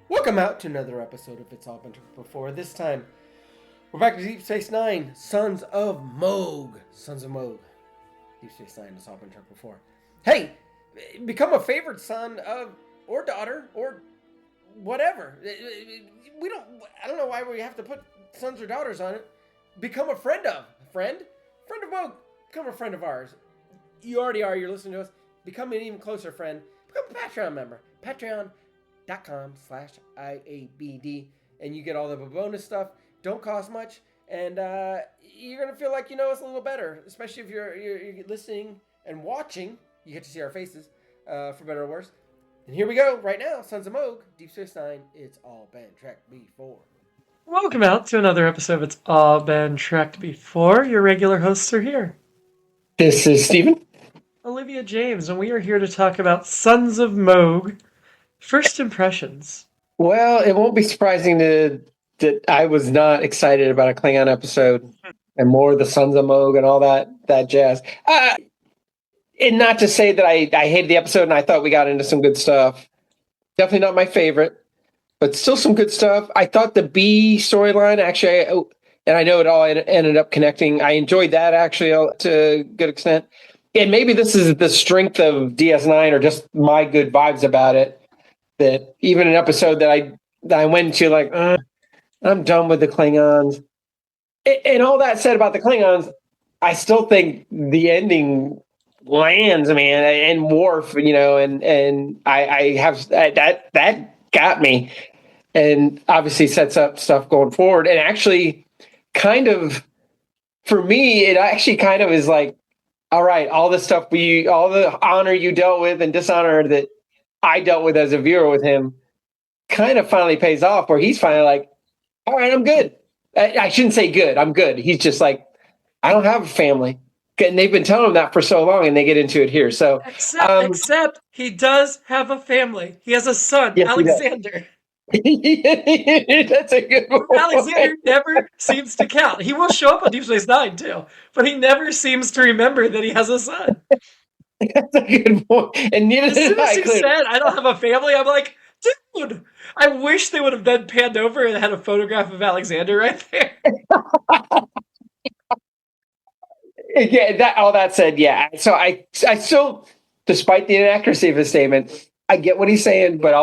Welcome out to another episode of It's All Been Told Before. This time, we're back to Deep Space Nine, Sons of Mogh. Sons of Mogh. Deep Space Nine has all been told before. Hey, become a favorite son of, or daughter, or whatever. I don't know why we have to put sons or daughters on it. Become a friend of. Friend of Mogh. Become a friend of ours. You already are, you're listening to us. Become an even closer friend. Become a Patreon member. Patreon.com/IABD, and you get all the bonus stuff. Don't cost much, and you're gonna feel like you know us a little better, especially if you're listening and watching. You get to see our faces, for better or worse. And here we go right now. Sons of Mogh, Deep Space Nine. It's all been tracked before. Welcome out to another episode of It's All Been Tracked Before. Your regular hosts are here. This is Steven. Olivia James, and we are here to talk about Sons of Mogh. First impressions. Well, it won't be surprising that I was not excited about a Klingon episode and more the Sons of Mogh and all that jazz. And not to say that I hated the episode and I thought we got into some good stuff. Definitely not my favorite, but still some good stuff. I thought the B storyline, actually, and I know it all ended up connecting. I enjoyed that actually to a good extent. And maybe this is the strength of DS9 or just my good vibes about it. That even an episode that I went to like, I'm done with the Klingons. And all that said about the Klingons, I still think the ending lands, man, and Worf, and I have that got me, and obviously sets up stuff going forward. And actually, kind of for me, it actually kind of is like, all right, all the stuff all the honor you dealt with and dishonor that I dealt with as a viewer with him kind of finally pays off, where he's finally like, all right, I'm good. I shouldn't say good. I'm good. He's just like, I don't have a family. And they've been telling him that for so long, and they get into it here. So, Except he does have a family. He has a son, yes, Alexander. That's a good one. Alexander never seems to count. He will show up on Deep Space Nine, too, but he never seems to remember that he has a son. That's a good point. And neither As did soon as I. he said, I don't have a family, I'm like, dude, I wish they would have then panned over and had a photograph of Alexander right there. Yeah, all that said, yeah. So I still, despite the inaccuracy of his statement, I get what he's saying, but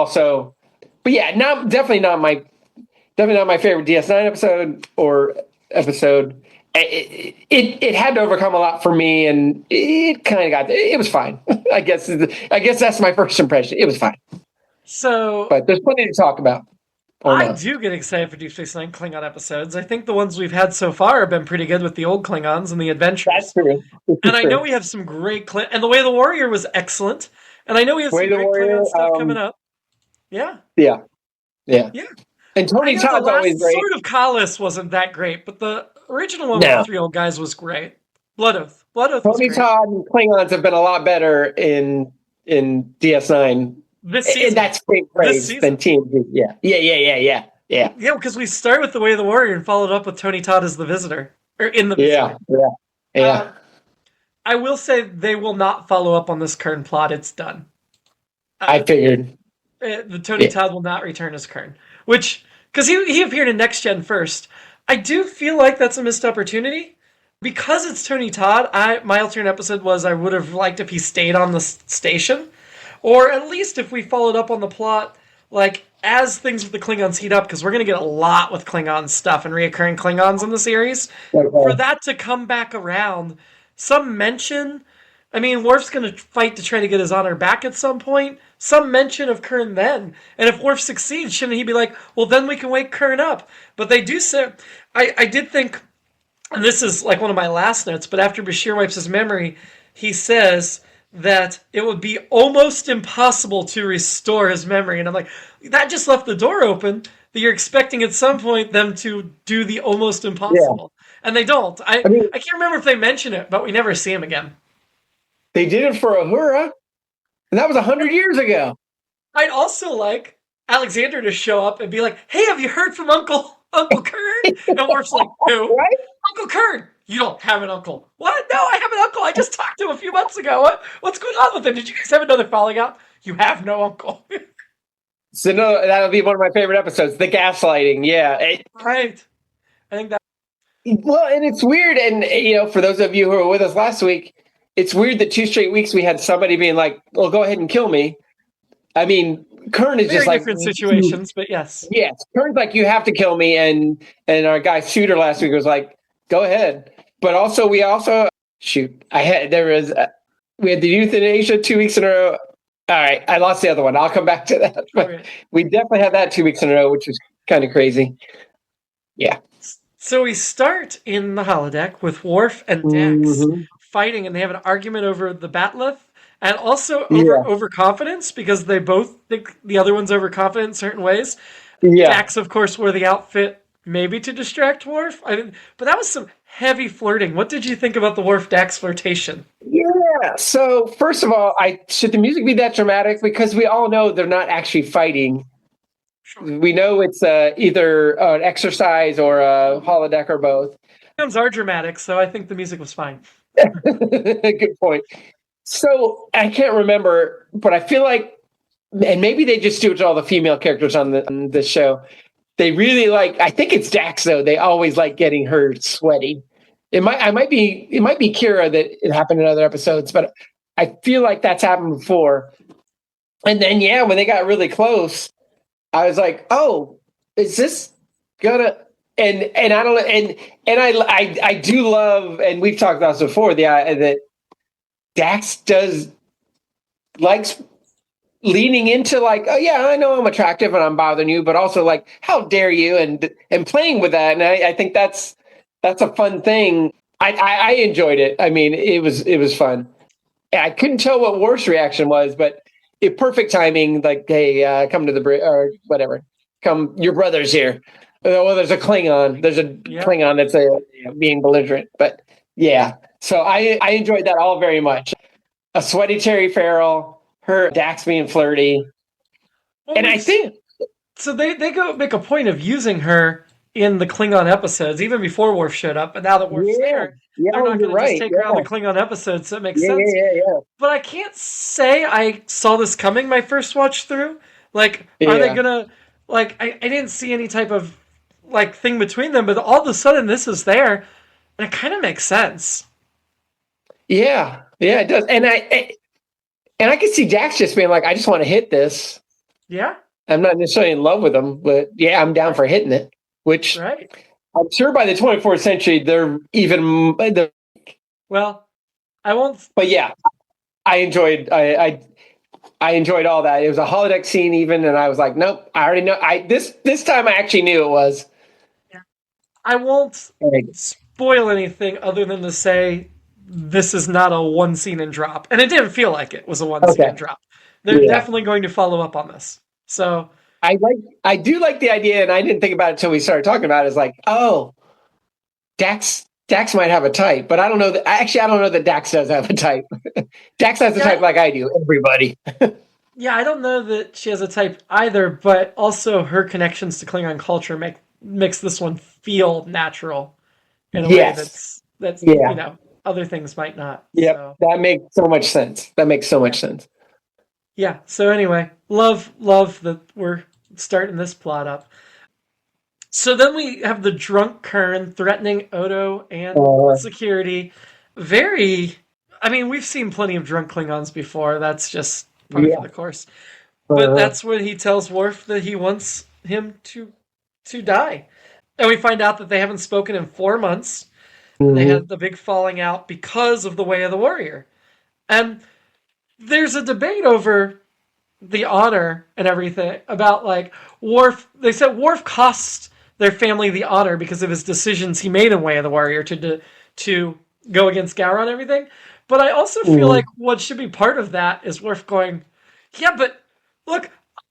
yeah, definitely not my favorite DS9 episode. It had to overcome a lot for me, and it kind of it was fine. I guess that's my first impression. It was fine. So, but there's plenty to talk about. I do get excited for Deep Space Nine Klingon episodes. I think the ones we've had so far have been pretty good with the old Klingons and the adventures. That's true. And I know we have some great and The Way of the Warrior was excellent. And I know we have some great Klingon stuff coming up. Yeah. Yeah. And Todd's Tony Todd's always great. Sword of Kallus wasn't that great, but the original one with the 3 old guys was great. Blood Oath Tony Todd and Klingons have been a lot better in DS9. This season. And that's great praise than TNG. Yeah. Yeah, because we started with The Way of the Warrior and followed up with Tony Todd as the visitor. Or in the visitor. Yeah. I will say they will not follow up on this Kern plot. It's done. I figured. The Tony Todd will not return as Kern. Because he appeared in Next Gen first. I do feel like that's a missed opportunity. Because it's Tony Todd, my alternate episode was I would have liked if he stayed on the station. Or at least if we followed up on the plot, like, as things with the Klingons heat up, because we're going to get a lot with Klingon stuff and reoccurring Klingons in the series. Okay. For that to come back around, some mention, I mean, Worf's going to fight to try to get his honor back at some point. Some mention of Kern then. And if Worf succeeds, shouldn't he be like, well, then we can wake Kern up? But they do say, I did think, and this is like one of my last notes, but after Bashir wipes his memory, he says that it would be almost impossible to restore his memory. And I'm like, that just left the door open that you're expecting at some point them to do the almost impossible. Yeah. And they don't. I can't remember if they mention it, but we never see him again. They did it for Uhura, and that was 100 years ago. I'd also like Alexander to show up and be like, hey, have you heard from Uncle Kern? And Worf's like, who? Right? Uncle Kern. You don't have an uncle. What? No, I have an uncle. I just talked to him a few months ago. What's going on with him? Did you guys have another falling out? You have no uncle. So no, that'll be one of my favorite episodes, the gaslighting. Yeah. Right. I think that. Well, and it's weird. And, for those of you who were with us last week, it's weird that 2 straight weeks we had somebody being like, well, go ahead and kill me. I mean, Kern is Very just like different situations, but yes. Yes, Kern's like, you have to kill me, and our guy Shooter last week was like, go ahead. But also, we had the euthanasia 2 weeks in a row. All right, I lost the other one. I'll come back to that. But Okay. we definitely had that 2 weeks in a row, which was kind of crazy. Yeah. So we start in the holodeck with Worf and Dax fighting, and they have an argument over the batleth, and also over overconfidence, because they both think the other one's overconfident in certain ways. Yeah. Dax, of course, wore the outfit maybe to distract Worf. But that was some heavy flirting. What did you think about the Worf-Dax flirtation? Yeah. So first of all, should the music be that dramatic? Because we all know they're not actually fighting. Sure. We know it's either an exercise or a holodeck or both. Films are dramatic, so I think the music was fine. Good point. So I can't remember, but I feel like, and maybe they just do it to all the female characters on the show. They really like. I think it's Dax though. They always like getting her sweaty. It might be Kira that it happened in other episodes, but I feel like that's happened before. And then when they got really close, I was like, oh, is this gonna? And I don't, and I do love, and we've talked about this before, that Dax likes leaning into like, oh yeah, I know I'm attractive and I'm bothering you, but also like, how dare you, and playing with that. And I think that's a fun thing. I enjoyed it. I mean, it was fun. I couldn't tell what Worf's reaction was, but perfect timing. Like, hey, come to the or whatever. Come, your brother's here. Well, there's a Klingon. There's a Klingon that's being belligerent. But yeah, so I enjoyed that all very much. A sweaty Terry Farrell, her Dax being flirty, and I think so. They go make a point of using her in the Klingon episodes, even before Worf showed up. But now that Worf's there, they're not going to just take her out of the Klingon episodes, so it makes sense. Yeah. But I can't say I saw this coming my first watch through. Like, are they gonna like? I didn't see any type of like thing between them, but all of a sudden this is there, and it kind of makes sense. Yeah, it does, and I can see Dax just being like, I just want to hit this. Yeah, I'm not necessarily in love with him, but I'm down for hitting it. Which I'm sure by the 24th century they're even. Well, I won't. But yeah, I enjoyed. I enjoyed all that. It was a holodeck scene, even, and I was like, nope. I already know. This time I actually knew it was. I won't spoil anything other than to say this is not a one scene and drop. And it didn't feel like it was a one scene and drop. They're definitely going to follow up on this. So I do like the idea, and I didn't think about it until we started talking about it. It's like, oh, Dax might have a type, but I don't know that I don't know that Dax does have a type. Dax has a type like I do, everybody. Yeah, I don't know that she has a type either, but also her connections to Klingon culture makes this one feel natural in a way that's other things might not. Yeah, so. That makes so much sense. Yeah, so anyway, love that we're starting this plot up. So then we have the drunk Kern threatening Odo and security. We've seen plenty of drunk Klingons before. That's just part of the course. But that's when he tells Worf that he wants him to die. And we find out that they haven't spoken in 4 months. Mm-hmm. They had the big falling out because of the Way of the Warrior. And there's a debate over the honor and everything about like Worf. They said Worf cost their family the honor because of his decisions he made in Way of the Warrior to go against Gowron and everything. But I also feel like what should be part of that is Worf going, yeah, but look,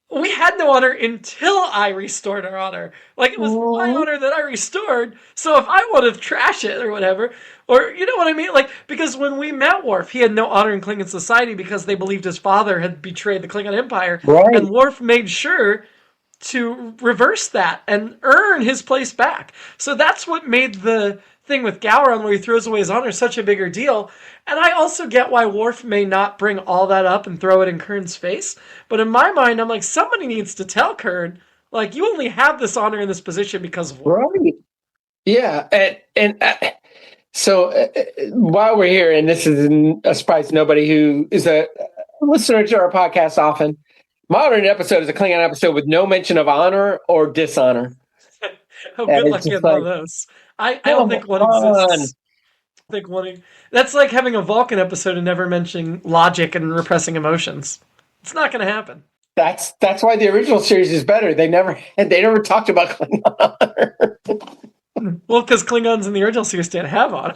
we had no honor until I restored our honor. Like, it was my honor that I restored, so if I want to trash it or whatever, or you know what I mean? Like, because when we met Worf, he had no honor in Klingon society because they believed his father had betrayed the Klingon Empire, and Worf made sure to reverse that and earn his place back. So that's what made the thing with Gowron where he throws away his honor is such a bigger deal. And I also get why Worf may not bring all that up and throw it in Kern's face. But in my mind, I'm like, somebody needs to tell Kern, like, you only have this honor in this position because of Worf. Right. Yeah. So while we're here, and this is a surprise to nobody who is a listener to our podcast often, modern episode is a Klingon episode with no mention of honor or dishonor. Oh, good luck getting one of those. I don't think one exists. I think one. That's like having a Vulcan episode and never mentioning logic and repressing emotions. It's not going to happen. That's why the original series is better. They never talked about Klingon honor. Well, because Klingons in the original series didn't have honor.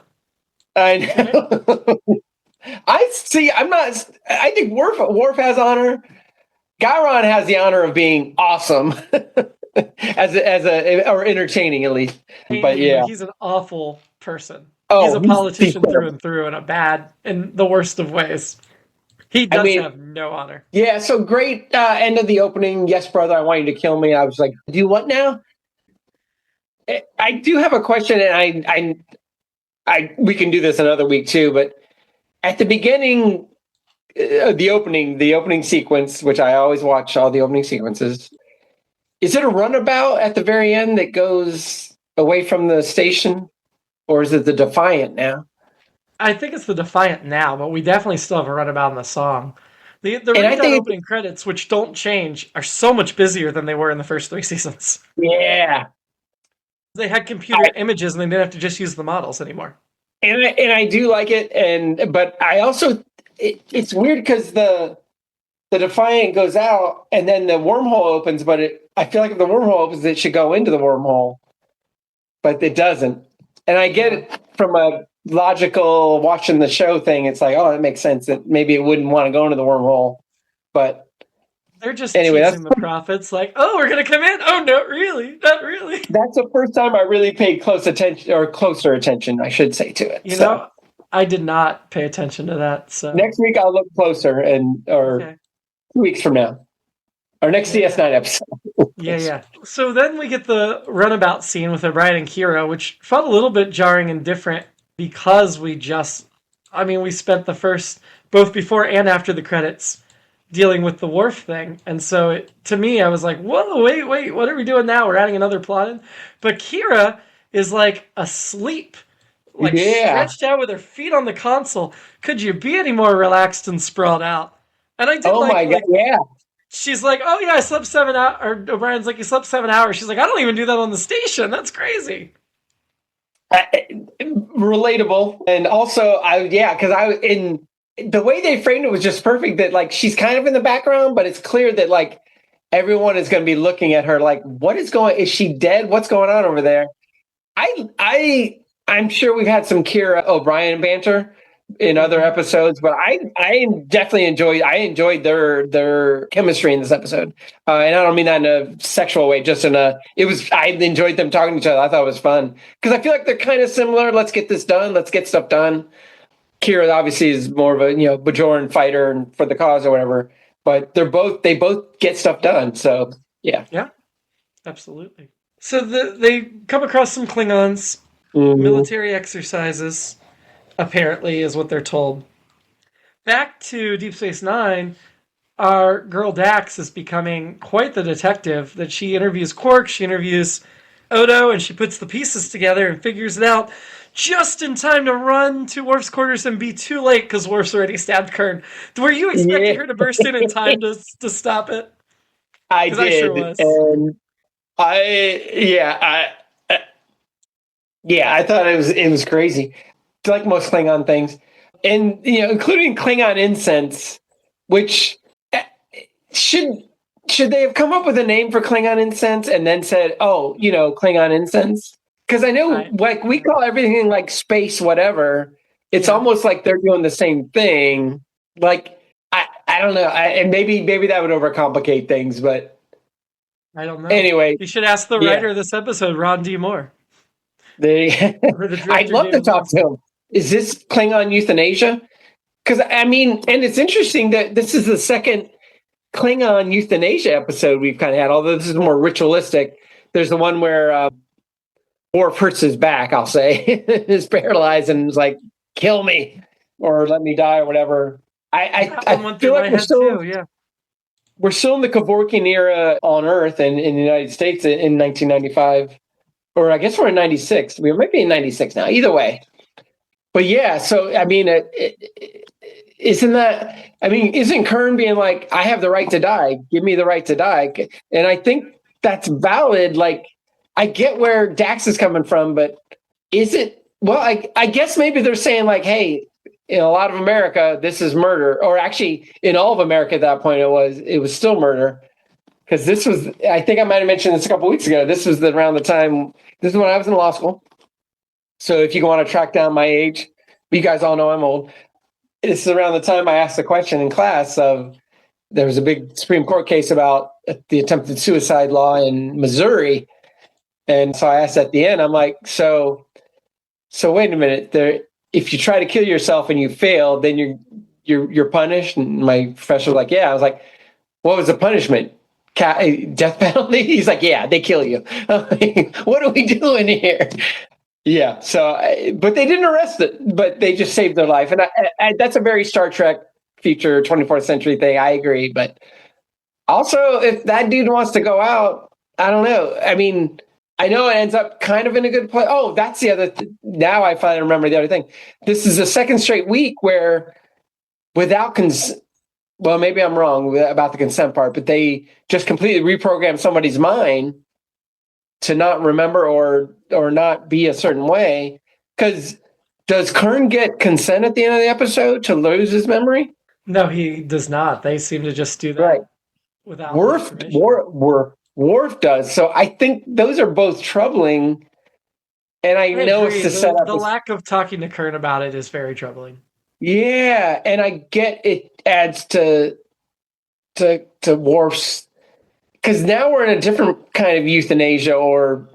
I know. I see. I think Worf has honor. Gowron has the honor of being awesome, or entertaining at least. But yeah, he's an awful person. Oh, he's a politician through and through, in the worst of ways. He does have no honor. Yeah. So great end of the opening. Yes, brother, I want you to kill me. I was like, do what now? I do have a question, and we can do this another week too. But at the beginning, the opening sequence, which I always watch all the opening sequences, is it a runabout at the very end that goes away from the station, or is it the Defiant now? I think it's the Defiant now, but we definitely still have a runabout in the song. The opening credits, which don't change, are so much busier than they were in the first 3 seasons. Yeah. They had computer images and they didn't have to just use the models anymore. And I do like it, but I also it's weird because the Defiant goes out and then the wormhole opens, but I feel like if the wormhole opens, it should go into the wormhole, but it doesn't. And I get it from a logical watching the show thing. It's like, oh, that makes sense that maybe it wouldn't want to go into the wormhole, but. They're just teasing the prophets, like, oh, we're going to come in. Oh, no, really? Not really. That's the first time I really paid closer attention, I should say, to it. You know, I did not pay attention to that. So next week I'll look closer, or 2 weeks from now, our next DS9 episode. Yeah. So then we get the runabout scene with O'Brien and Kira, which felt a little bit jarring and different because we spent the first, both before and after the credits, dealing with the Worf thing. And so to me, I was like, whoa, wait, what are we doing now? We're adding another plot in. But Kira is like asleep, stretched out with her feet on the console. Could you be any more relaxed and sprawled out? And I did God, yeah. She's like, oh yeah, I slept 7 hours. Or O'Brien's like, you slept 7 hours. She's like, I don't even do that on the station. That's crazy. Relatable. And also, because the way they framed it was just perfect, that like she's kind of in the background, but it's clear that like everyone is going to be looking at her like, is she dead? What's going on over there? I'm sure we've had some Kira O'Brien banter in other episodes, but I definitely enjoyed their chemistry in this episode. And I don't mean that in a sexual way, just I enjoyed them talking to each other. I thought it was fun because I feel like they're kind of similar. Let's get this done. Let's get stuff done. Kira obviously is more of a Bajoran fighter and for the cause or whatever, but they both get stuff done. So yeah, absolutely. So they come across some Klingons, military exercises, apparently is what they're told. Back to Deep Space Nine, our girl Dax is becoming quite the detective. That she interviews Quark, she interviews Odo, and she puts the pieces together and figures it out just in time to run to Worf's quarters and be too late because Worf's already stabbed Kern. Were you expecting her to burst in time to stop it? I did. I sure was. And I thought it was crazy. Like most Klingon things, and including Klingon incense, which should they have come up with a name for Klingon incense and then said, oh, Klingon incense? Because I know, like, we call everything like space whatever. It's almost like they're doing the same thing. Like, I don't know, and maybe that would overcomplicate things, but I don't know. Anyway, you should ask the writer of this episode, Ron D. Moore. I'd love to talk to him. Is this Klingon euthanasia? Because and it's interesting that this is the second Klingon euthanasia episode we've kind of had. Although this is more ritualistic. There's the one where Worf hurts his back, I'll say, is paralyzed and is like, kill me or let me die or whatever. I feel like we're still in the Kevorkian era on Earth and in the United States in 1995, or I guess we're in 96. We might be in 96 now. Either way, but yeah. So I mean, isn't that? I mean, isn't Kern being like, I have the right to die? Give me the right to die, and I think that's valid. Like, I get where Dax is coming from, but is it? Well, I guess maybe they're saying like, hey, in a lot of America, this is murder, or actually in all of America at that point, it was still murder. Because this was, I think I might have mentioned this a couple of weeks ago. This was around the time, this is when I was in law school. So if you want to track down my age, you guys all know I'm old. This is around the time I asked the question in class of, there was a big Supreme Court case about the attempted suicide law in Missouri. And so I asked at the end, I'm like, so wait a minute, if you try to kill yourself and you fail, then you're punished. And my professor was like, yeah. I was like, what was the punishment? Death penalty? He's like, yeah, they kill you. What are we doing here? Yeah. So, but they didn't arrest it, but they just saved their life. And that's a very Star Trek future 24th century thing. I agree. But also, if that dude wants to go out, I don't know. I mean, I know it ends up kind of in a good place. Oh, that's the other. Now I finally remember the other thing. This is the second straight week where, without well, maybe I'm wrong about the consent part, but they just completely reprogram somebody's mind to not remember or not be a certain way. Because does Kern get consent at the end of the episode to lose his memory? No, he does not. They seem to just do that right without Worf does. So I think those are both troubling. And I know agree. It's to set up the lack of talking to Kern about it is very troubling. Yeah, and I get it adds to Worf's, because now we're in a different kind of euthanasia or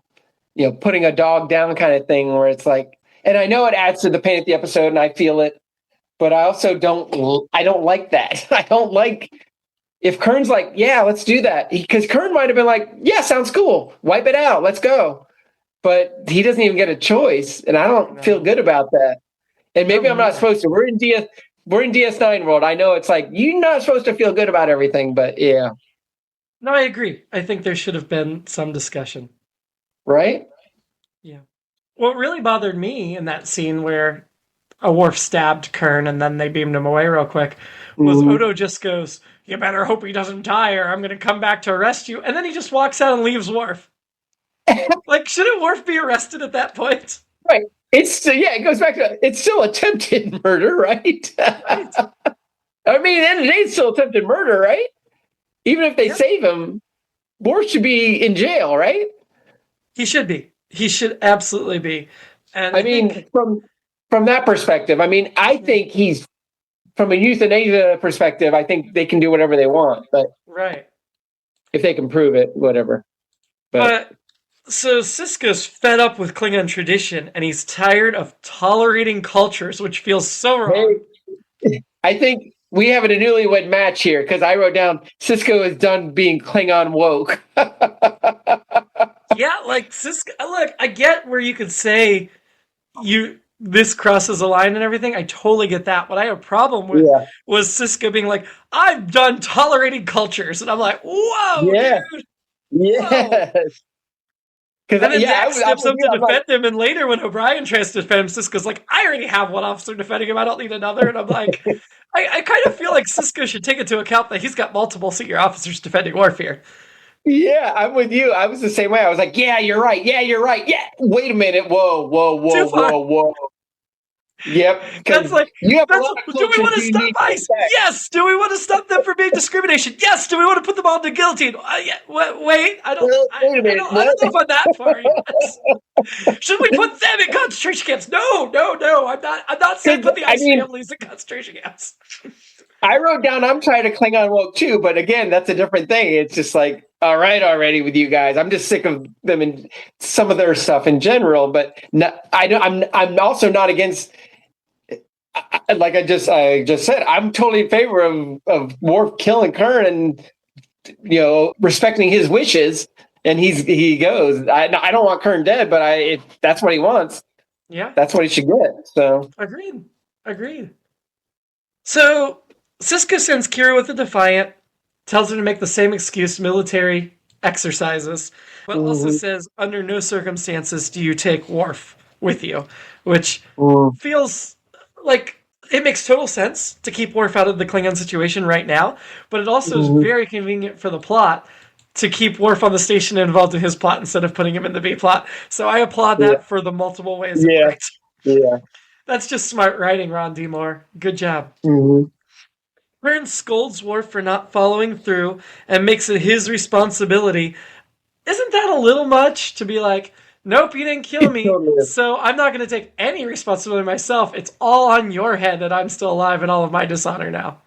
putting a dog down kind of thing where it's like, and I know it adds to the pain at the episode and I feel it, but I also don't like that. I don't like if Kern's like, yeah, let's do that, because Kern might have been like, yeah, sounds cool, wipe it out, let's go, but he doesn't even get a choice, and I don't feel good about that. And maybe I'm not supposed to. We're in DS9 world. I know it's like you're not supposed to feel good about everything, but yeah. No, I agree. I think there should have been some discussion. Right? Yeah. What really bothered me in that scene where a Worf stabbed Kern and then they beamed him away real quick was Odo just goes, "You better hope he doesn't die or I'm going to come back to arrest you." And then he just walks out and leaves Worf. Like, shouldn't Worf be arrested at that point? Right. It goes back to, it's still attempted murder, right? Right. I mean, at the end of the day, it's still attempted murder, right? Even if they save him, Worf should be in jail, right? He should be. He should absolutely be. And I mean, from that perspective, I mean, I think he's, from a euthanasia perspective, I think they can do whatever they want, but right, if they can prove it, whatever. But so Sisko's fed up with Klingon tradition, and he's tired of tolerating cultures, which feels so wrong. Hey, I think we have a newlywed match here, because I wrote down Sisko is done being Klingon woke. Yeah, like Sisko. Look, I get where you could say this crosses a line and everything. I totally get that. What I have a problem with was Sisko being like, "I'm done tolerating cultures," and I'm like, "Whoa, dude!" Yes. And then Dax steps up to defend him, and later when O'Brien tries to defend him, Sisko's like, "I already have one officer defending him. I don't need another." And I'm like, I kind of feel like Sisko should take into account that he's got multiple senior officers defending Worf here. Yeah, I'm with you. I was the same way. I was like, "Yeah, you're right. Yeah, you're right. Yeah, wait a minute. Whoa. Yep. That's like, do we want to stop ICE? Back. Yes. Do we want to stop them from being discrimination? Yes. Do we want to put them all to guillotine? Yeah. Wait. I don't know if I'm that far yet. Should we put them in concentration camps? No. I'm not saying put the ICE families in concentration camps. I wrote down I'm trying to Klingon woke too, but again, that's a different thing. It's just like, all right, already with you guys. I'm just sick of them and some of their stuff in general. But I'm also not against. Like I just said, I'm totally in favor of Worf killing Kern and respecting his wishes. And he goes, I don't want Kern dead, but if that's what he wants, Yeah. that's what he should get. So Agreed. So Sisko sends Kira with the Defiant, tells her to make the same excuse, military exercises, but also says under no circumstances do you take Worf with you, which feels like it makes total sense to keep Worf out of the Klingon situation right now, but it also is very convenient for the plot to keep Worf on the station and involved in his plot instead of putting him in the B plot. So I applaud that for the multiple ways it worked. Yeah. That's just smart writing, Ron D. Moore. Good job. Kern scolds Worf for not following through and makes it his responsibility. Isn't that a little much to be like, nope, you didn't kill me, so I'm not going to take any responsibility myself. It's all on your head that I'm still alive and all of my dishonor now.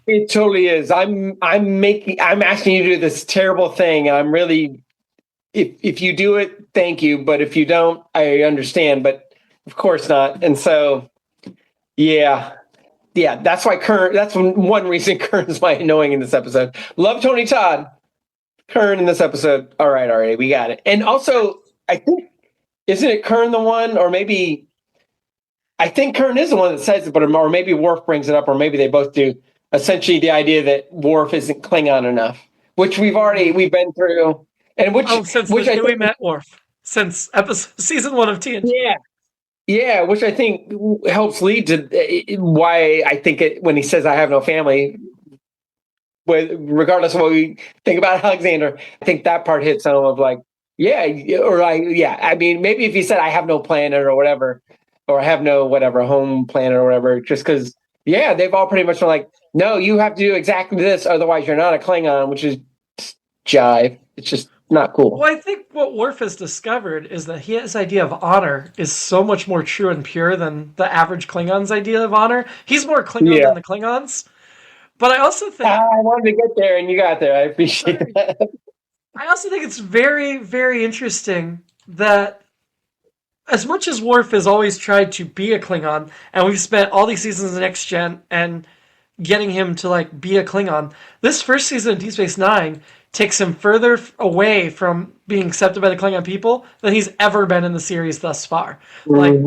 It totally is. I'm asking you to do this terrible thing. I'm really, if you do it, thank you. But if you don't, I understand. But of course not. And so, yeah, that's why Kern. That's one reason Kern's my annoying in this episode. Love Tony Todd. Kern in this episode. All right, we got it. And also, I think, isn't it Kern the one, or maybe I think Kern is the one that says it, but or maybe Worf brings it up, or maybe they both do. Essentially, the idea that Worf isn't Klingon enough, which we've been through, and since we met Worf, since season 1 of TNG. Yeah, which I think helps lead to why I think when he says I have no family, regardless of what we think about Alexander, I think that part hits home of like, I mean, maybe if he said I have no planet or whatever, or I have no whatever home planet or whatever, just because, they've all pretty much been like, no, you have to do exactly this, otherwise you're not a Klingon, which is jive. It's just not cool. Well, I think what Worf has discovered is that his idea of honor is so much more true and pure than the average Klingon's idea of honor. He's more Klingon than the Klingons. But I also think... I wanted to get there, and you got there. I appreciate that. I also think it's very, very interesting that as much as Worf has always tried to be a Klingon, and we've spent all these seasons of Next Gen and getting him to like be a Klingon, this first season of Deep Space Nine takes him further away from being accepted by the Klingon people than he's ever been in the series thus far. Like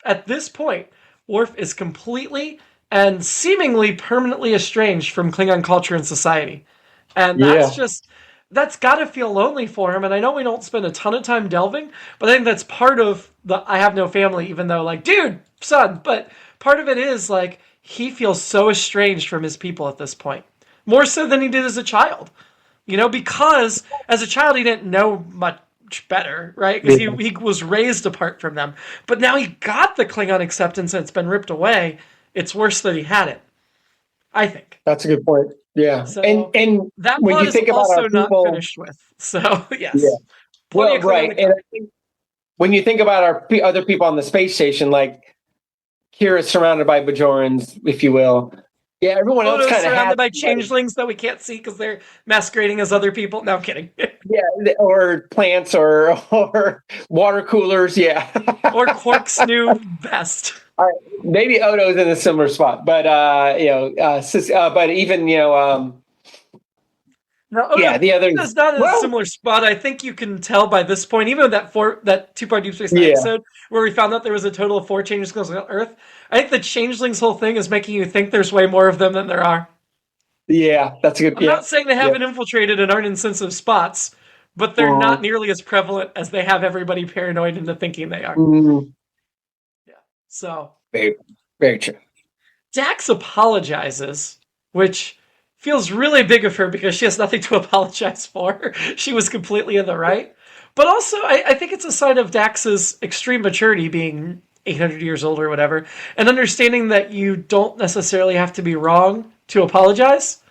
at this point, Worf is completely and seemingly permanently estranged from Klingon culture and society. And that's got to feel lonely for him. And I know we don't spend a ton of time delving, but I think that's part of the I have no family, even though like, dude, son, but part of it is like, he feels so estranged from his people at this point. More so than he did as a child. Because as a child he didn't know much better, right? Because he was raised apart from them. But now he got the Klingon acceptance and it's been ripped away. It's worse that he had it, I think. That's a good point. Yeah. So and that when plot you think is about also our people, not finished with. So, yes. Yeah. Well, right. And I think when you think about our other people on the space station, like Kira's surrounded by Bajorans, if you will. Yeah, everyone else kind of surrounded by changelings that we can't see because they're masquerading as other people. No, I'm kidding. Or plants or water coolers. Yeah. Or Quark's new vest. Maybe Odo's in a similar spot, but but even No, the other is not in a similar spot. I think you can tell by this point, even with that two-part Deep Space Nine episode where we found out there was a total of 4 changelings on Earth. I think the changelings whole thing is making you think there's way more of them than there are. Yeah, that's a good. I'm not saying they haven't infiltrated and aren't in sensitive spots, but they're not nearly as prevalent as they have everybody paranoid into thinking they are. Yeah. So very, very true. Dax apologizes, which feels really big of her because she has nothing to apologize for. She was completely in the right. But also, I think it's a sign of Dax's extreme maturity, being 800 years old or whatever, and understanding that you don't necessarily have to be wrong to apologize.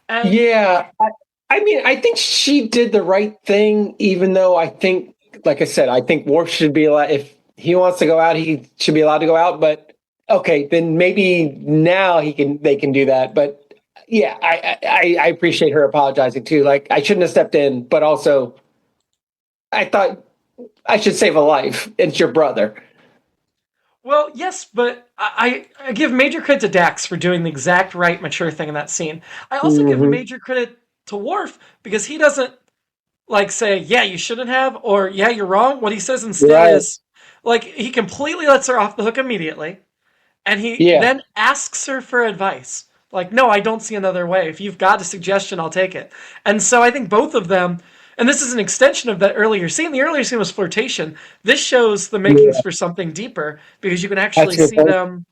And I mean, I think she did the right thing, even though I think, like I said, I think Worf should be allowed, if he wants to go out, he should be allowed to go out. But okay, then maybe now they can do that. But yeah, I appreciate her apologizing too. Like, I shouldn't have stepped in, but also I thought I should save a life. It's your brother. Well, yes, but I give major credit to Dax for doing the exact right mature thing in that scene. I also give major credit to Worf because he doesn't like say, yeah, you shouldn't have, or yeah, you're wrong. What he says instead Right. is like he completely lets her off the hook immediately, and he Yeah. then asks her for advice. Like, no, I don't see another way. If you've got a suggestion, I'll take it. And so I think both of them, and this is an extension of that earlier scene. The earlier scene was flirtation. This shows the makings for something deeper because you can actually That's a good point.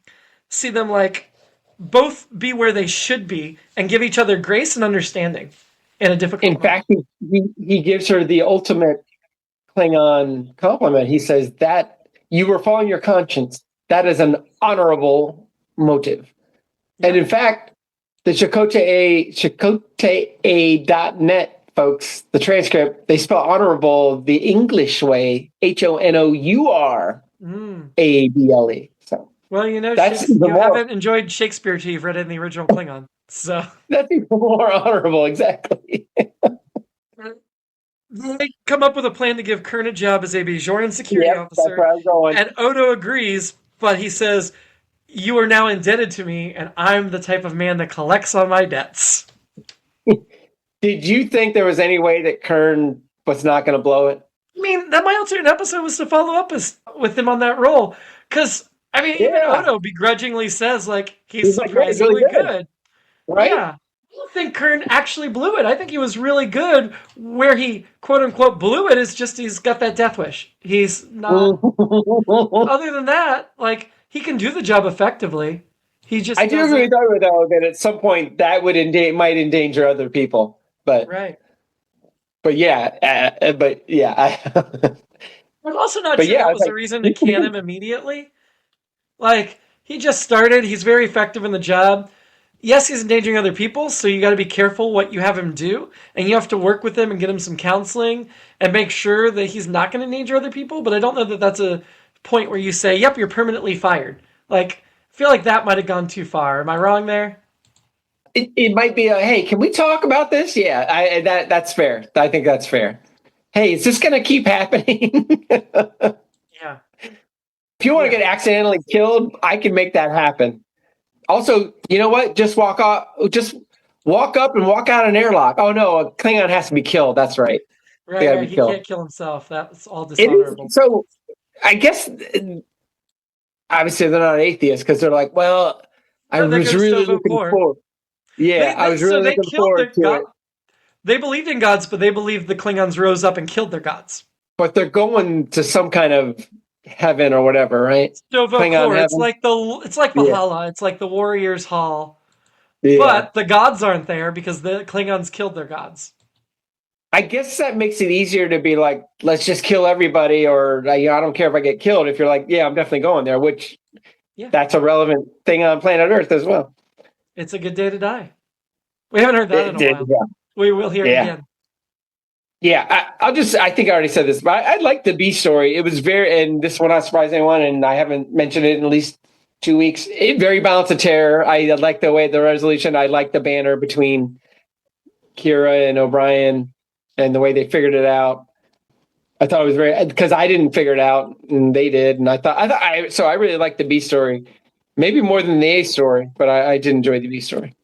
see them like both be where they should be and give each other grace and understanding in a difficult In moment. fact, he gives her the ultimate Klingon compliment. He says that you were following your conscience. That is an honorable motive. And in fact, the Chakotay.net folks, the transcript, they spell honorable the English way, HONOURABLE. So Well, you know, that's you even more, haven't enjoyed Shakespeare till you've read it in the original Klingon. So that's even more honorable, exactly. they come up with a plan to give Kern a job as a Bajoran security Yep, that's officer, where I was going. and Odo agrees, but he says, "You are now indebted to me, and I'm the type of man that collects on my debts." Did you think there was any way that Kern was not going to blow it? I mean, that my alternate episode was to follow up with him on that role, because I mean, even Yeah. Odo begrudgingly says like he's He's like, yeah, he's surprisingly really good. good. Right? Yeah. I don't think Kern actually blew it. I think he was really good. Where he quote unquote blew it is just he's got that death wish. He's not. Other than that, like he can do the job effectively. He just I do agree with doesn't. Odo, though, that at some point that would might endanger other people. Right. But yeah, I'm also not But sure yeah, I that was was a like, reason to can him immediately. Like he just started. He's very effective in the job. Yes, he's endangering other people, so you got to be careful what you have him do, and you have to work with him and get him some counseling and make sure that he's not going to endanger other people. But I don't know that that's a point where you say, "Yep, you're permanently fired." Like, I feel like that might have gone too far. Am I wrong there? it might be a, hey, can we talk about this? Yeah, that's fair. I think that's fair. Hey, is this going to keep happening? Yeah. If you want to get accidentally killed, I can make that happen. Also, you know what? Just walk up and walk out an airlock. Oh no, a Klingon has to be killed. That's right. They gotta Right. be He killed. can't kill himself. That's all It dishonorable. is, so I guess obviously they're not atheists because they're like, well, I No, they was go to really Stove looking Core. forward. Yeah, I was So really they looking killed their forward to god. it. They believed in gods, but they believed the Klingons rose up and killed their gods. But they're going to some kind of heaven or whatever, right? Stove Klingon Core. It's heaven. like Yeah. Valhalla. It's like the Warriors' Hall. Yeah. But the gods aren't there because the Klingons killed their gods. I guess that makes it easier to be like, let's just kill everybody, or I don't care if I get killed. If you're like, yeah, I'm definitely going there, which that's a relevant thing on planet Earth as well. It's a good day to die. We haven't heard that in a while. Yeah. We will hear it again. Yeah, I think I already said this, but I like the B story. It was and this will not surprise anyone, and I haven't mentioned it in at least 2 weeks. Very balanced of terror. I like the way the resolution. I like the banter between Kira and O'Brien and the way they figured it out. I thought it was very, because I didn't figure it out and they did, and so I really like the B story, maybe more than the A story, but I did enjoy the B story.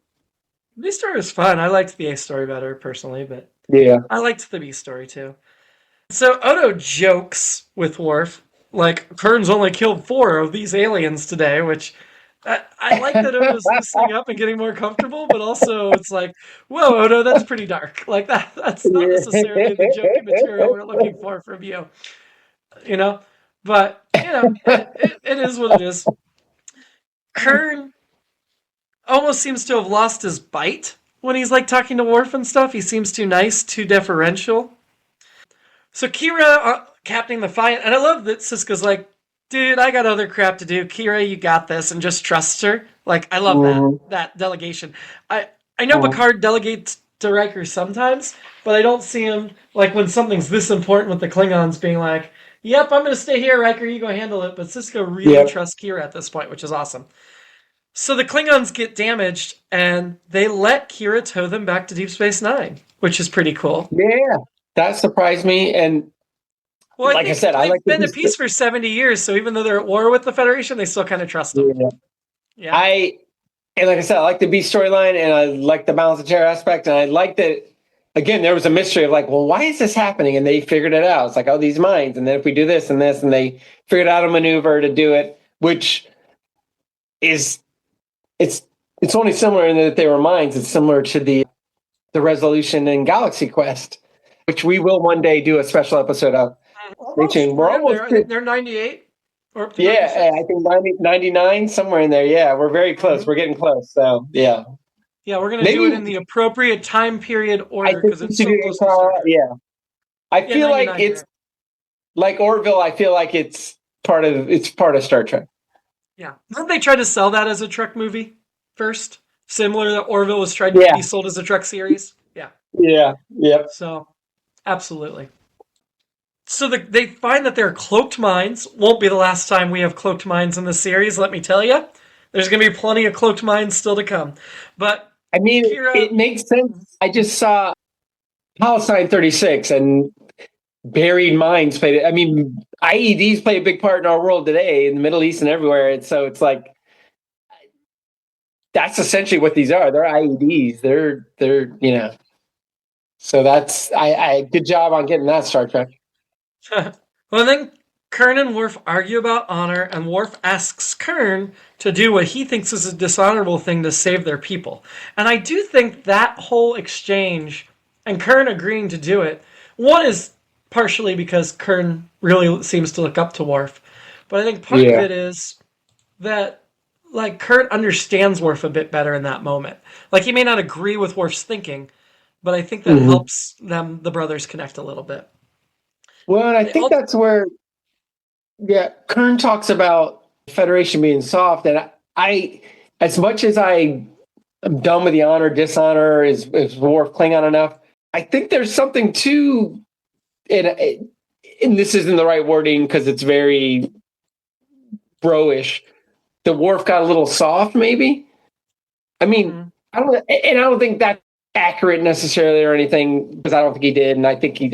The B story was fun. I liked the A story better personally, but yeah, I liked the B story too. So Odo jokes with Worf, like Kern's only killed 4 of these aliens today, which I like that Odo's loosening up and getting more comfortable, but also it's like, whoa, Odo, that's pretty dark. Like that's not necessarily the jokey material we're looking for from you. You know? But, you know, it is what it is. Kern almost seems to have lost his bite when he's like talking to Worf and stuff. He seems too nice, too deferential. So Kira captaining the fight, and I love that Sisko's like, dude, I got other crap to do. Kira, you got this, and just trusts her. Like, I love that delegation. I know Picard delegates to Riker sometimes, but I don't see him, like, when something's this important with the Klingons being like, yep, I'm going to stay here, Riker, you go handle it. But Sisko really trusts Kira at this point, which is awesome. So the Klingons get damaged, and they let Kira tow them back to Deep Space Nine, which is pretty cool. Yeah, that surprised me, and well, like I said, I like been at peace for 70 years, so even though they're at war with the Federation, they still kind of trust them. Yeah. And like I said, I like the B storyline, and I like the balance of terror aspect, and I like that again, there was a mystery of like, well, why is this happening? And they figured it out. It's like, oh, these mines. And then if we do this and this, and they figured out a maneuver to do it, which is, it's only similar in that they were mines. It's similar to the Resolution in Galaxy Quest, which we will one day do a special episode of. We're almost there. They're 98. Or yeah, I think 99, somewhere in there. Yeah, we're very close. Mm-hmm. We're getting close. So, yeah. Yeah, we're going to do it in the appropriate time period order because it's so close to Star Trek. Yeah. I feel like it's like Orville. I feel like it's part of Star Trek. Yeah. Didn't they try to sell that as a Trek movie first? Similar that Orville was trying to be sold as a Trek series? Yeah. Yeah. Yep. So, absolutely. So they find that there are cloaked mines. Won't be the last time we have cloaked mines in the series, let me tell you. There's going to be plenty of cloaked mines still to come. But I mean, it makes sense. I just saw Palestine 36 and buried mines played it. I mean, IEDs play a big part in our world today, in the Middle East and everywhere. And so it's like, that's essentially what these are. They're IEDs. They're So that's, I good job on getting that, Star Trek. Well, then Kurn and Worf argue about honor, and Worf asks Kurn to do what he thinks is a dishonorable thing to save their people. And I do think that whole exchange, and Kurn agreeing to do it, one is partially because Kurn really seems to look up to Worf, but I think part of it is that like Kurn understands Worf a bit better in that moment. Like he may not agree with Worf's thinking, but I think that helps the brothers connect a little bit. Well, and I think that's where, Kurn talks about Federation being soft, and I as much as I am done with the honor, dishonor, is Worf Klingon enough, I think there's something to, and this isn't the right wording because it's very bro-ish, the Worf got a little soft, maybe. I mean, I don't think that's accurate necessarily or anything, because I don't think he did, and I think he's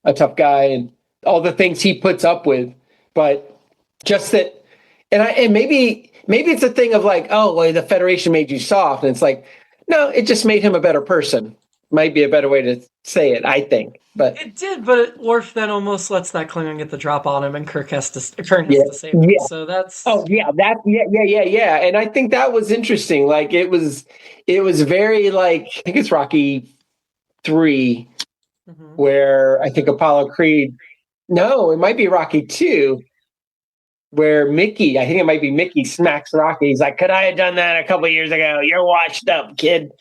a tough guy and all the things he puts up with, but just that, and maybe it's a thing of like, oh, well, the Federation made you soft, and it's like, no, it just made him a better person. Might be a better way to say it, I think. But it did, but Worf then almost lets that Klingon get the drop on him, and Kurn has to save him. Yeah. So that's yeah. And I think that was interesting. Like it was very like, I think it's Rocky 3, where I think Apollo Creed. No, it might be Rocky 2, where Mickey. I think it might be Mickey smacks Rocky. He's like, "Could I have done that a couple of years ago? You're washed up, kid."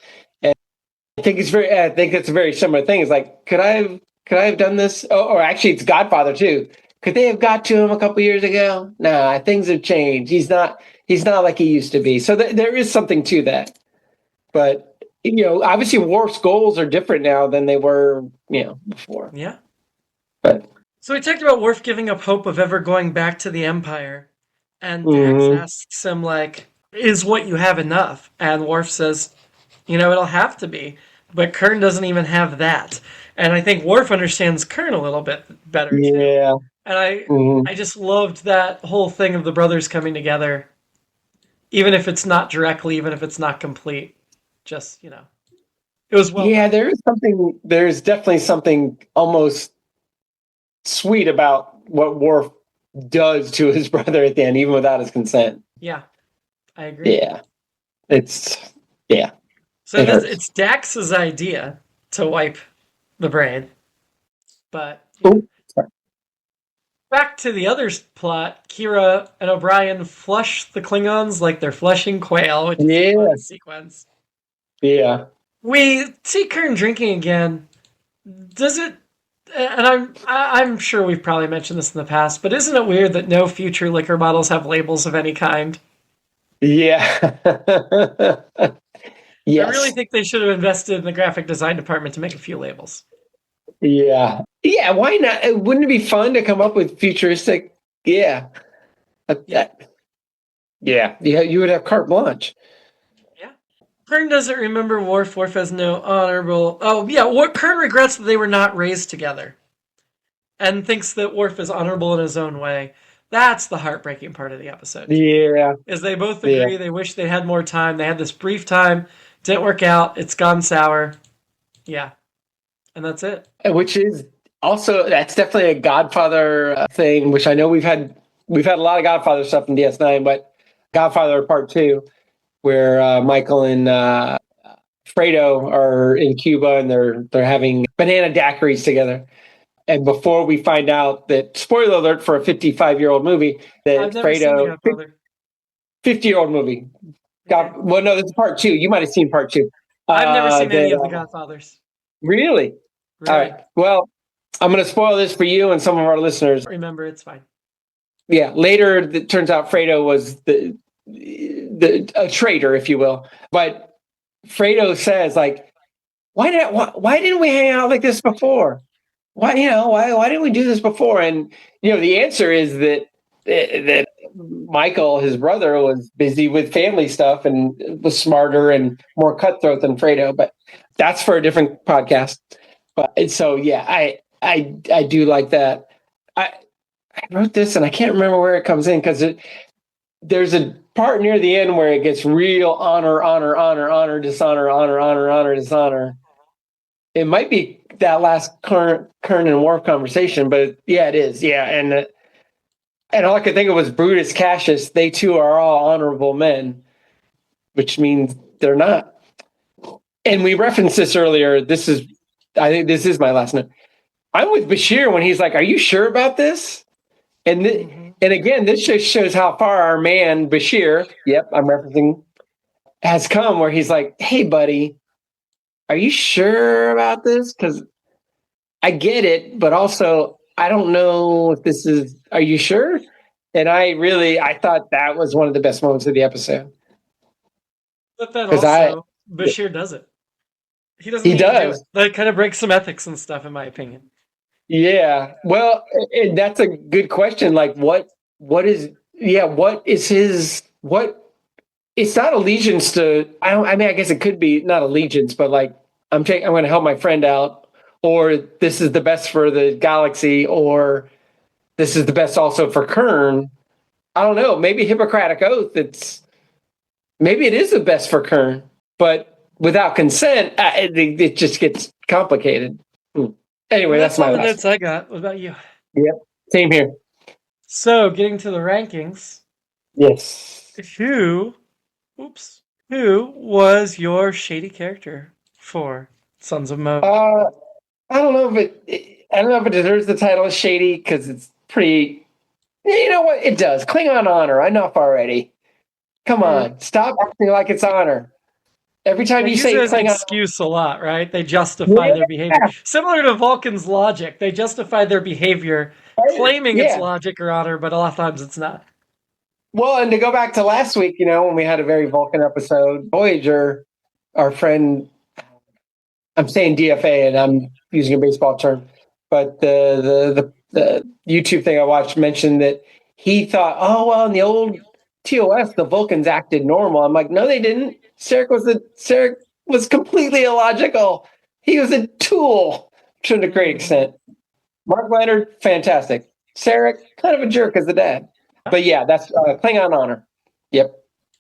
I think it's a very similar thing. It's like, could I have done this? Oh, or actually, it's Godfather too. Could they have got to him a couple years ago? Nah, things have changed. He's not like he used to be. So there is something to that. But obviously, Worf's goals are different now than they were, before. Yeah. But so we talked about Worf giving up hope of ever going back to the Empire, and Dax asks him like, "Is what you have enough?" And Worf says, it'll have to be. But Kurn doesn't even have that. And I think Worf understands Kurn a little bit better, too. Yeah. And I just loved that whole thing of the brothers coming together. Even if it's not directly, even if it's not complete. Just, it was well done. There's definitely something almost sweet about what Worf does to his brother at the end, even without his consent. Yeah. I agree. Yeah. So it's Dax's idea to wipe the brain. But back to the other plot, Kira and O'Brien flush the Klingons like they're flushing quail, which is a fun sequence. Yeah. We see Kurn drinking again. Does it, and I'm sure we've probably mentioned this in the past, but isn't it weird that no future liquor bottles have labels of any kind? Yeah. Yes. I really think they should have invested in the graphic design department to make a few labels. Yeah. Yeah, why not? Wouldn't it be fun to come up with futuristic? Yeah. You would have carte blanche. Yeah. Kurn doesn't remember Worf. Worf has no honorable... Oh, yeah, Kurn regrets that they were not raised together and thinks that Worf is honorable in his own way. That's the heartbreaking part of the episode. Yeah. Is they both agree they wish they had more time. They had this brief time. Didn't work out. It's gone sour. Yeah. and that's it. Which is also, that's definitely a Godfather thing, which I know we've had a lot of Godfather stuff in DS9, but Godfather Part 2, where Michael and Fredo are in Cuba and they're having banana daiquiris together. And before we find out that, spoiler alert for a 55-year-old movie, that I've never seen The Godfather. 50-year-old movie. Okay. Well, no, this is Part 2. You might have seen Part 2. I've never seen any of The Godfathers. Really? All right. Well, I'm going to spoil this for you and some of our listeners. Remember, it's fine. Yeah. Later, it turns out Fredo was a traitor, if you will. But Fredo says, like, why didn't we hang out like this before? Why didn't we do this before? And the answer is that Michael, his brother, was busy with family stuff and was smarter and more cutthroat than Fredo. But that's for a different podcast. But so yeah, I do like that. I wrote this and I can't remember where it comes in because there's a part near the end where it gets real honor, dishonor, dishonor. It might be that last Kern and Worf conversation, but yeah, it is. Yeah, and all I could think of was Brutus, Cassius. They too are all honorable men, which means they're not. And we referenced this earlier. I think this is my last note. I'm with Bashir when he's like, "Are you sure about this?" And again, this just shows how far our man Bashir, yep, I'm referencing, has come. Where he's like, "Hey, buddy, are you sure about this? Because I get it, but also I don't know if this is. Are you sure?" And I thought that was one of the best moments of the episode. But then also, Bashir does it. He doesn't. He does. Do that kind of breaks some ethics and stuff, in my opinion. Yeah. Well, and that's a good question. Like, what is his It's not allegiance to. I guess it could be not allegiance, but like I'm going to help my friend out, or this is the best for the galaxy, or this is the best also for Kern. I don't know. Maybe Hippocratic Oath. Maybe it is the best for Kern, but without consent, it just gets complicated. Anyway, that's my all the notes I got. What about you? Yep, same here. So, getting to the rankings. Yes. Who was your shady character for Sons of Mogh? I don't know if it deserves the title of shady because it's pretty. You know what? It does. Klingon honor. Enough already. Come on, stop acting like it's honor. Every time you say Klingon, excuse a lot, right? They justify their behavior, similar to Vulcan's logic. They justify their behavior, claiming it's logic or honor, but a lot of times it's not. Well, and to go back to last week, when we had a very Vulcan episode, Voyager, our friend, I'm saying DFA, and I'm using a baseball term, but the YouTube thing I watched mentioned that he thought, oh well, in the old TOS, the Vulcans acted normal. I'm like, no, they didn't. Sarek was completely illogical. He was a tool to a great extent. Mark Leonard, fantastic. Sarek, kind of a jerk as a dad. But yeah, that's Klingon honor. Yep.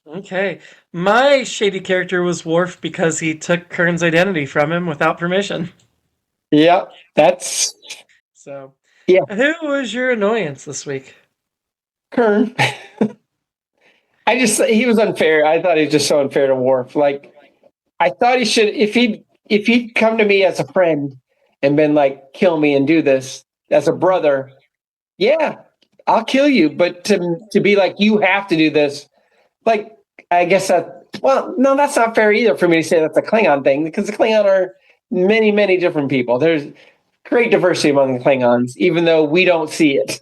Okay. My shady character was Worf because he took Kern's identity from him without permission. Yep, that's... So, yeah. Who was your annoyance this week? Kern. He was unfair. I thought he was just so unfair to Worf. Like, I thought he should, if he'd come to me as a friend and been like, kill me and do this as a brother, yeah, I'll kill you. But to be like, you have to do this, like, I guess no, that's not fair either for me to say that's a Klingon thing, because the Klingon are many, many different people. There's great diversity among the Klingons, even though we don't see it.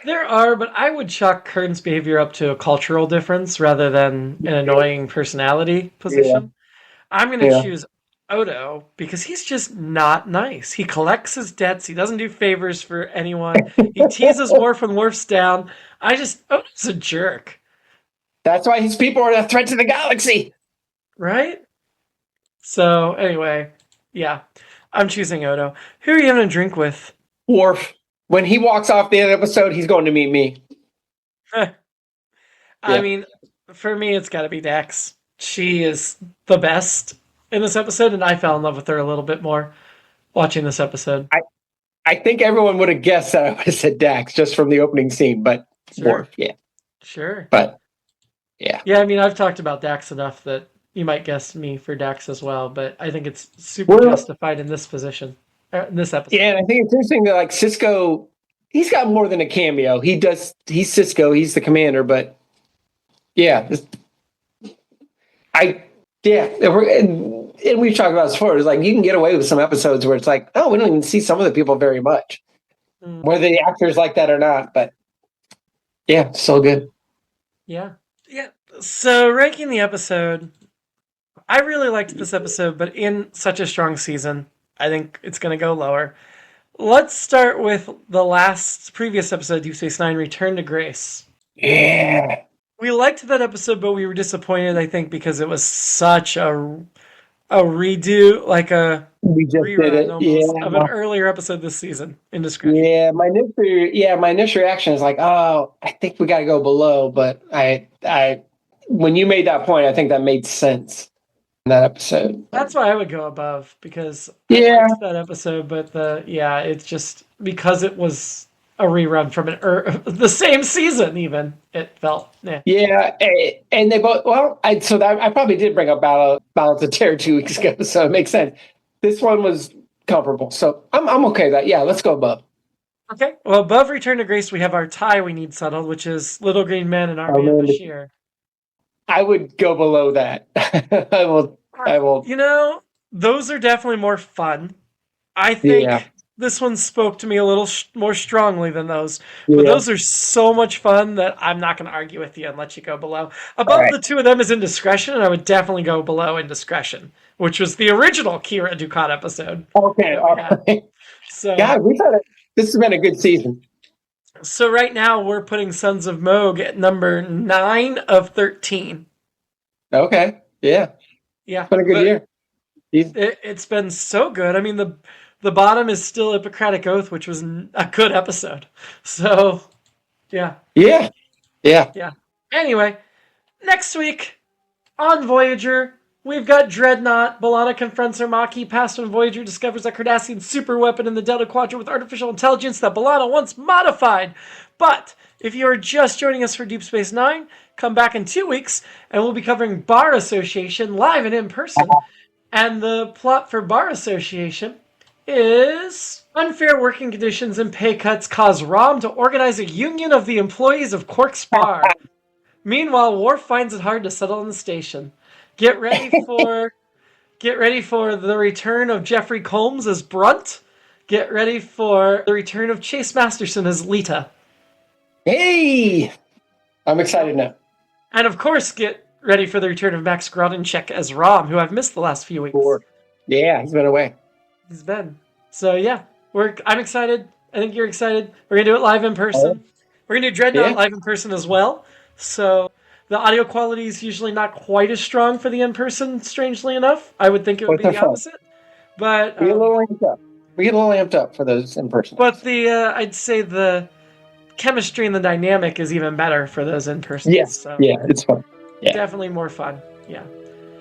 There are, but I would chalk Kern's behavior up to a cultural difference rather than an annoying personality position. Yeah. I'm going to choose Odo because he's just not nice. He collects his debts. He doesn't do favors for anyone. He teases Worf when Worf's down. Odo's a jerk. That's why his people are a threat to the galaxy. Right? So, anyway, yeah. I'm choosing Odo. Who are you having a drink with? Worf. When he walks off the end of the episode, he's going to meet me. I mean, for me, it's got to be Dax. She is the best in this episode, and I fell in love with her a little bit more. watching this episode. I think everyone would have guessed that I would have said Dax just from the opening scene, but Sure. Worf, yeah. Sure. But yeah. Yeah, I mean, I've talked about Dax enough that you might guess me for Dax as well, but I think it's super justified in this position, in this episode. Yeah, and I think it's interesting that like Cisco, he's got more than a cameo. He's Cisco, he's the commander, but yeah, and we've talked about this before. It's like you can get away with some episodes where it's like, oh, we don't even see some of the people very much, whether the actors like that or not. But yeah, so good. Yeah. So ranking the episode, I really liked this episode, but in such a strong season, I think it's going to go lower. Let's start with the previous episode, Deep Space Nine, Return to Grace. Yeah. We liked that episode, but we were disappointed, I think, because it was such a redo, like a rerun almost of an earlier episode this season, Indiscretion. Yeah, my initial reaction is like, oh, I think we got to go below. But I, when you made that point, I think that made sense in that episode. That's why I would go above, because I liked that episode, but it's just because it was a rerun from the same season. Even it felt Yeah, and they both. Well, I probably did bring up Balance of Terror 2 weeks ago, so it makes sense. This one was comparable, so I'm okay with that. Yeah, let's go above. Okay, well, above Return to Grace, we have our tie we need settled, which is Little Green Men and Army of Bashir. I would go below that. I will. You know, those are definitely more fun. I think this one spoke to me a little more strongly than those. But those are so much fun that I'm not going to argue with you and let you go below. Above the two of them is Indiscretion, and I would definitely go below Indiscretion, which was the original Kira Dukat episode. Okay, all right. So, we thought this has been a good season. So right now we're putting Sons of Mogh at number 9 of 13. Okay, yeah. Yeah. It's been a good year. It's been so good. I mean, the bottom is still Hippocratic Oath, which was a good episode. So, yeah. Yeah. Anyway, next week on Voyager, we've got Dreadnought. B'Elanna confronts her Maquis past when Voyager discovers a Cardassian superweapon in the Delta Quadrant with artificial intelligence that B'Elanna once modified. But if you are just joining us for Deep Space Nine, come back in 2 weeks, and we'll be covering Bar Association live and in person. And the plot for Bar Association is unfair working conditions and pay cuts cause Rom to organize a union of the employees of Quark's Bar. Meanwhile, Worf finds it hard to settle in the station. Get ready for the return of Jeffrey Combs as Brunt. Get ready for the return of Chase Masterson as Lita. Hey! I'm excited now. And of course, get ready for the return of Max Grodenchek as Rom, who I've missed the last few weeks. Yeah, he's been away. He's been. So yeah, I'm excited. I think you're excited. We're going to do it live in person. We're going to do Dreadnought live in person as well. So the audio quality is usually not quite as strong for the in-person, strangely enough. I would think it would be the opposite. But we get a little amped up. We get a little amped up for those in-person. But I'd say the chemistry and the dynamic is even better for those in-person. Yes. So it's fun. Yeah. Definitely more fun. Yeah.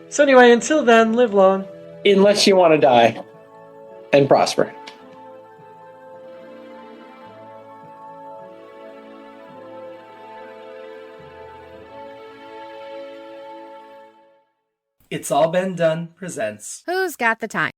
So anyway, until then, live long. Unless you want to die and prosper. It's All Been Done presents Who's Got the Time?